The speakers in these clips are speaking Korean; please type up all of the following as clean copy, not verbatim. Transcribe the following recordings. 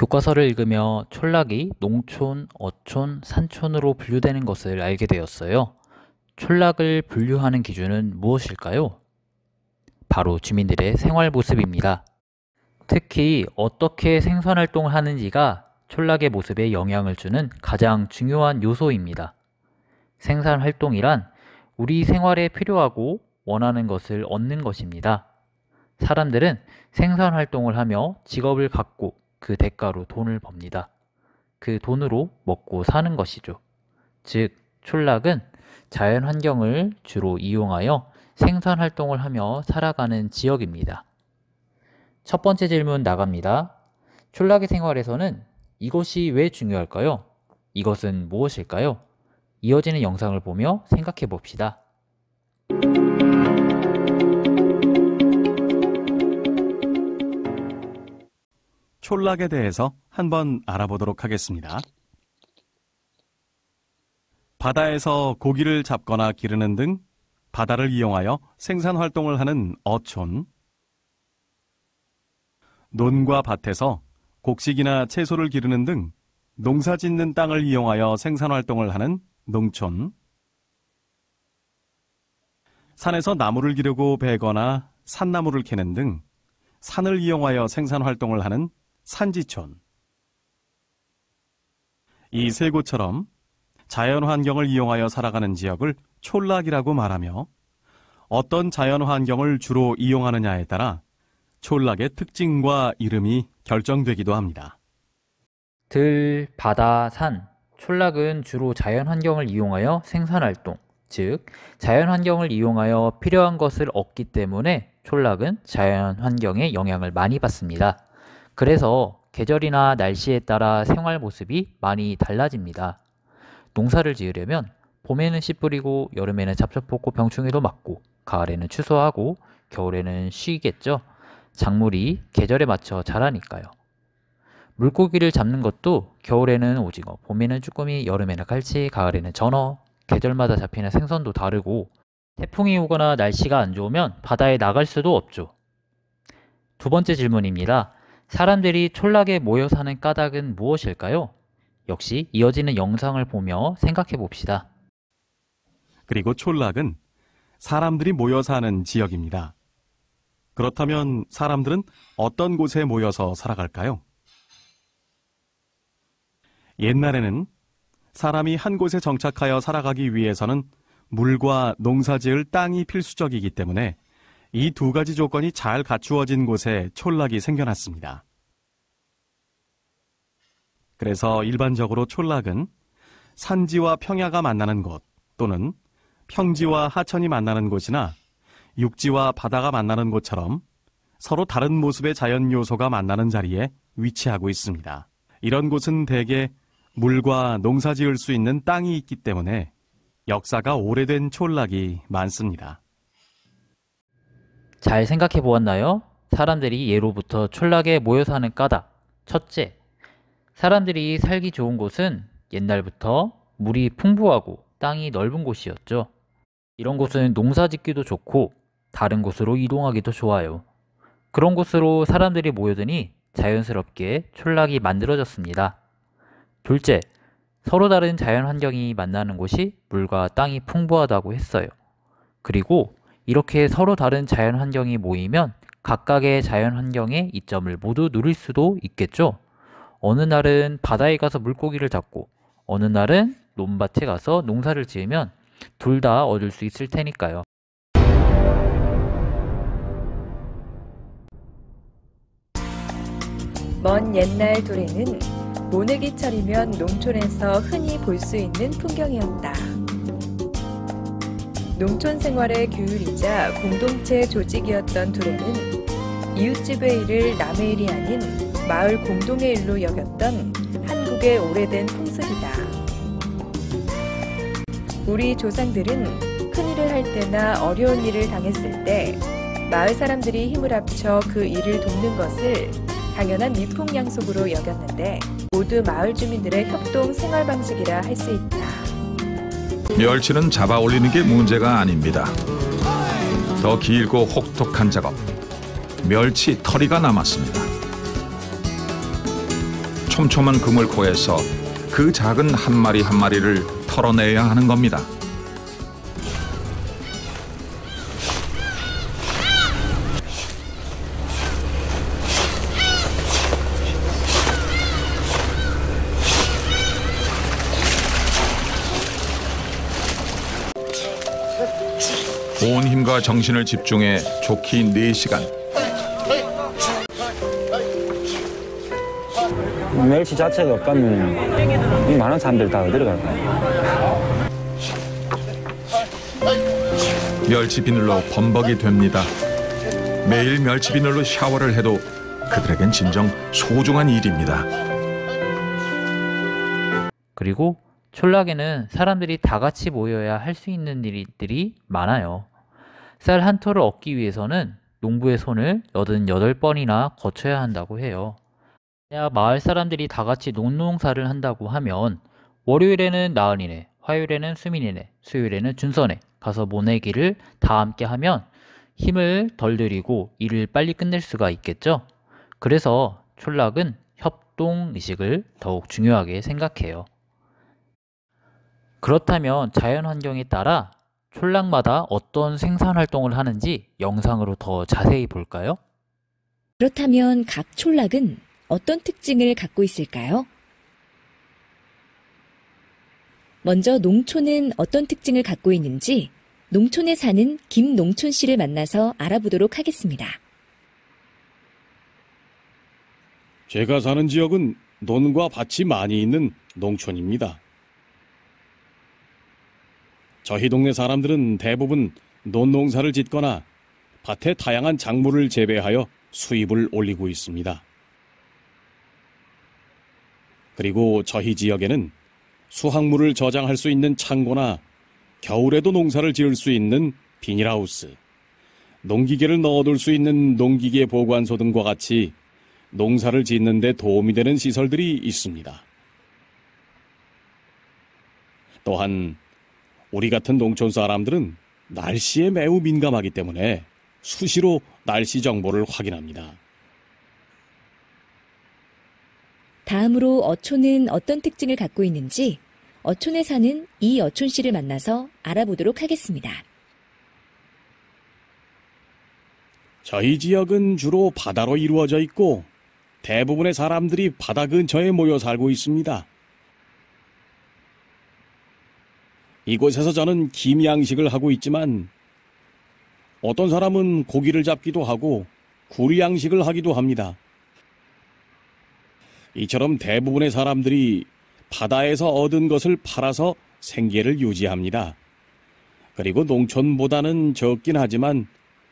교과서를 읽으며 촌락이 농촌, 어촌, 산촌으로 분류되는 것을 알게 되었어요. 촌락을 분류하는 기준은 무엇일까요? 바로 주민들의 생활 모습입니다. 특히 어떻게 생산활동을 하는지가 촌락의 모습에 영향을 주는 가장 중요한 요소입니다. 생산활동이란 우리 생활에 필요하고 원하는 것을 얻는 것입니다. 사람들은 생산활동을 하며 직업을 갖고 그 대가로 돈을 법니다. 그 돈으로 먹고 사는 것이죠. 즉, 촌락은 자연환경을 주로 이용하여 생산활동을 하며 살아가는 지역입니다. 첫 번째 질문 나갑니다. 촌락의 생활에서는 이것이 왜 중요할까요? 이것은 무엇일까요? 이어지는 영상을 보며 생각해 봅시다. 촌락에 대해서 한번 알아보도록 하겠습니다. 바다에서 고기를 잡거나 기르는 등 바다를 이용하여 생산활동을 하는 어촌, 논과 밭에서 곡식이나 채소를 기르는 등 농사짓는 땅을 이용하여 생산활동을 하는 농촌, 산에서 나무를 기르고 베거나 산나무를 캐는 등 산을 이용하여 생산활동을 하는 산지촌. 이 세 곳처럼 자연환경을 이용하여 살아가는 지역을 촌락이라고 말하며 어떤 자연환경을 주로 이용하느냐에 따라 촌락의 특징과 이름이 결정되기도 합니다. 들, 바다, 산, 촌락은 주로 자연환경을 이용하여 생산활동, 즉 자연환경을 이용하여 필요한 것을 얻기 때문에 촌락은 자연환경에 영향을 많이 받습니다. 그래서 계절이나 날씨에 따라 생활 모습이 많이 달라집니다. 농사를 지으려면 봄에는 씨 뿌리고 여름에는 잡초 뽑고 병충해도 맞고 가을에는 추수하고 겨울에는 쉬겠죠. 작물이 계절에 맞춰 자라니까요. 물고기를 잡는 것도 겨울에는 오징어, 봄에는 쭈꾸미, 여름에는 갈치, 가을에는 전어, 계절마다 잡히는 생선도 다르고 태풍이 오거나 날씨가 안 좋으면 바다에 나갈 수도 없죠. 두 번째 질문입니다. 사람들이 촌락에 모여 사는 까닭은 무엇일까요? 역시 이어지는 영상을 보며 생각해 봅시다. 그리고 촌락은 사람들이 모여 사는 지역입니다. 그렇다면 사람들은 어떤 곳에 모여서 살아갈까요? 옛날에는 사람이 한 곳에 정착하여 살아가기 위해서는 물과 농사지을 땅이 필수적이기 때문에 이 두 가지 조건이 잘 갖추어진 곳에 촌락이 생겨났습니다. 그래서 일반적으로 촌락은 산지와 평야가 만나는 곳 또는 평지와 하천이 만나는 곳이나 육지와 바다가 만나는 곳처럼 서로 다른 모습의 자연 요소가 만나는 자리에 위치하고 있습니다. 이런 곳은 대개 물과 농사 지을 수 있는 땅이 있기 때문에 역사가 오래된 촌락이 많습니다. 잘 생각해 보았나요? 사람들이 예로부터 촌락에 모여 사는 까닭. 첫째, 사람들이 살기 좋은 곳은 옛날부터 물이 풍부하고 땅이 넓은 곳이었죠. 이런 곳은 농사 짓기도 좋고 다른 곳으로 이동하기도 좋아요. 그런 곳으로 사람들이 모여드니 자연스럽게 촌락이 만들어졌습니다. 둘째, 서로 다른 자연환경이 만나는 곳이 물과 땅이 풍부하다고 했어요. 그리고 이렇게 서로 다른 자연환경이 모이면 각각의 자연환경의 이점을 모두 누릴 수도 있겠죠. 어느 날은 바다에 가서 물고기를 잡고 어느 날은 논밭에 가서 농사를 지으면 둘 다 얻을 수 있을 테니까요. 먼 옛날 도래는 모내기철이면 농촌에서 흔히 볼 수 있는 풍경이었다. 농촌 생활의 규율이자 공동체 조직이었던 도래는 이웃집의 일을 남의 일이 아닌 마을 공동의 일로 여겼던 한국의 오래된 풍습이다. 우리 조상들은 큰일을 할 때나 어려운 일을 당했을 때 마을 사람들이 힘을 합쳐 그 일을 돕는 것을 당연한 미풍양속으로 여겼는데 모두 마을 주민들의 협동 생활 방식이라 할 수 있다. 멸치는 잡아 올리는 게 문제가 아닙니다. 더 길고 혹독한 작업, 멸치 털이가 남았습니다. 촘촘한 그물코에서 그 작은 한 마리 한 마리를 털어내야 하는 겁니다. 온 힘과 정신을 집중해 좋기 4시간. 멸치 자체가 없다면 이 많은 사람들이 다 어디로 갈까요? 멸치 비늘로 범벅이 됩니다. 매일 멸치 비늘로 샤워를 해도 그들에겐 진정 소중한 일입니다. 그리고 촌락에는 사람들이 다 같이 모여야 할 수 있는 일들이 많아요. 쌀 한 톨을 얻기 위해서는 농부의 손을 88번이나 거쳐야 한다고 해요. 마을 사람들이 다 같이 농사를 한다고 하면 월요일에는 나은이네, 화요일에는 수민이네, 수요일에는 준서네 가서 모내기를 다 함께 하면 힘을 덜 들이고 일을 빨리 끝낼 수가 있겠죠. 그래서 촌락은 협동의식을 더욱 중요하게 생각해요. 그렇다면 자연환경에 따라 촌락마다 어떤 생산활동을 하는지 영상으로 더 자세히 볼까요? 그렇다면 각 촌락은 어떤 특징을 갖고 있을까요? 먼저 농촌은 어떤 특징을 갖고 있는지 농촌에 사는 김농촌 씨를 만나서 알아보도록 하겠습니다. 제가 사는 지역은 논과 밭이 많이 있는 농촌입니다. 저희 동네 사람들은 대부분 논농사를 짓거나 밭에 다양한 작물을 재배하여 수입을 올리고 있습니다. 그리고 저희 지역에는 수확물을 저장할 수 있는 창고나 겨울에도 농사를 지을 수 있는 비닐하우스, 농기계를 넣어둘 수 있는 농기계 보관소 등과 같이 농사를 짓는 데 도움이 되는 시설들이 있습니다. 또한 우리 같은 농촌 사람들은 날씨에 매우 민감하기 때문에 수시로 날씨 정보를 확인합니다. 다음으로 어촌은 어떤 특징을 갖고 있는지 어촌에 사는 이어촌 씨를 만나서 알아보도록 하겠습니다. 저희 지역은 주로 바다로 이루어져 있고 대부분의 사람들이 바다 근처에 모여 살고 있습니다. 이곳에서 저는 김 양식을 하고 있지만 어떤 사람은 고기를 잡기도 하고 굴 양식을 하기도 합니다. 이처럼 대부분의 사람들이 바다에서 얻은 것을 팔아서 생계를 유지합니다. 그리고 농촌보다는 적긴 하지만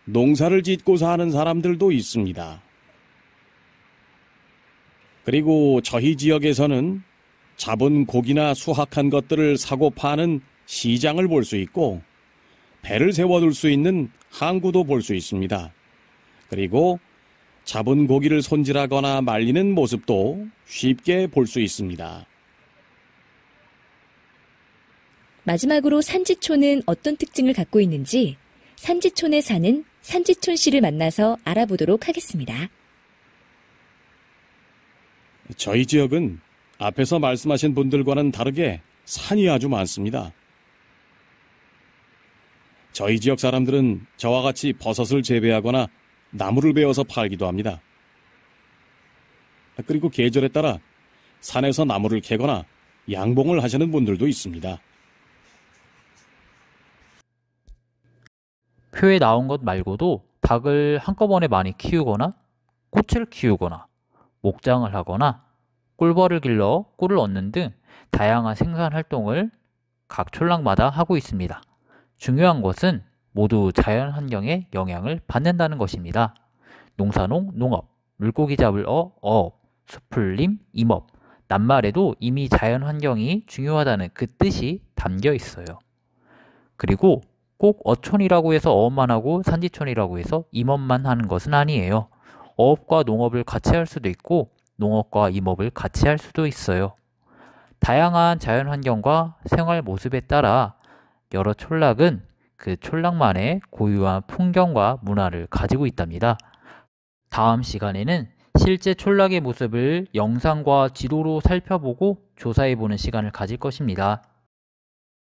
농사를 짓고 사는 사람들도 있습니다. 그리고 저희 지역에서는 잡은 고기나 수확한 것들을 사고 파는 시장을 볼 수 있고 배를 세워둘 수 있는 항구도 볼 수 있습니다. 그리고 잡은 고기를 손질하거나 말리는 모습도 쉽게 볼 수 있습니다. 마지막으로 산지촌은 어떤 특징을 갖고 있는지 산지촌에 사는 산지촌 씨를 만나서 알아보도록 하겠습니다. 저희 지역은 앞에서 말씀하신 분들과는 다르게 산이 아주 많습니다. 저희 지역 사람들은 저와 같이 버섯을 재배하거나 나무를 베어서 팔기도 합니다. 그리고 계절에 따라 산에서 나무를 캐거나 양봉을 하시는 분들도 있습니다. 표에 나온 것 말고도 닭을 한꺼번에 많이 키우거나 꽃을 키우거나 목장을 하거나 꿀벌을 길러 꿀을 얻는 등 다양한 생산 활동을 각 촌락마다 하고 있습니다. 중요한 것은 모두 자연 환경에 영향을 받는다는 것입니다. 농사농, 농업, 물고기 잡을 어업, 수풀림, 임업, 낱말에도 이미 자연 환경이 중요하다는 그 뜻이 담겨 있어요. 그리고 꼭 어촌이라고 해서 어업만 하고 산지촌이라고 해서 임업만 하는 것은 아니에요. 어업과 농업을 같이 할 수도 있고 농업과 임업을 같이 할 수도 있어요. 다양한 자연 환경과 생활 모습에 따라 여러 촌락은 그 촌락만의 고유한 풍경과 문화를 가지고 있답니다. 다음 시간에는 실제 촌락의 모습을 영상과 지도로 살펴보고 조사해보는 시간을 가질 것입니다.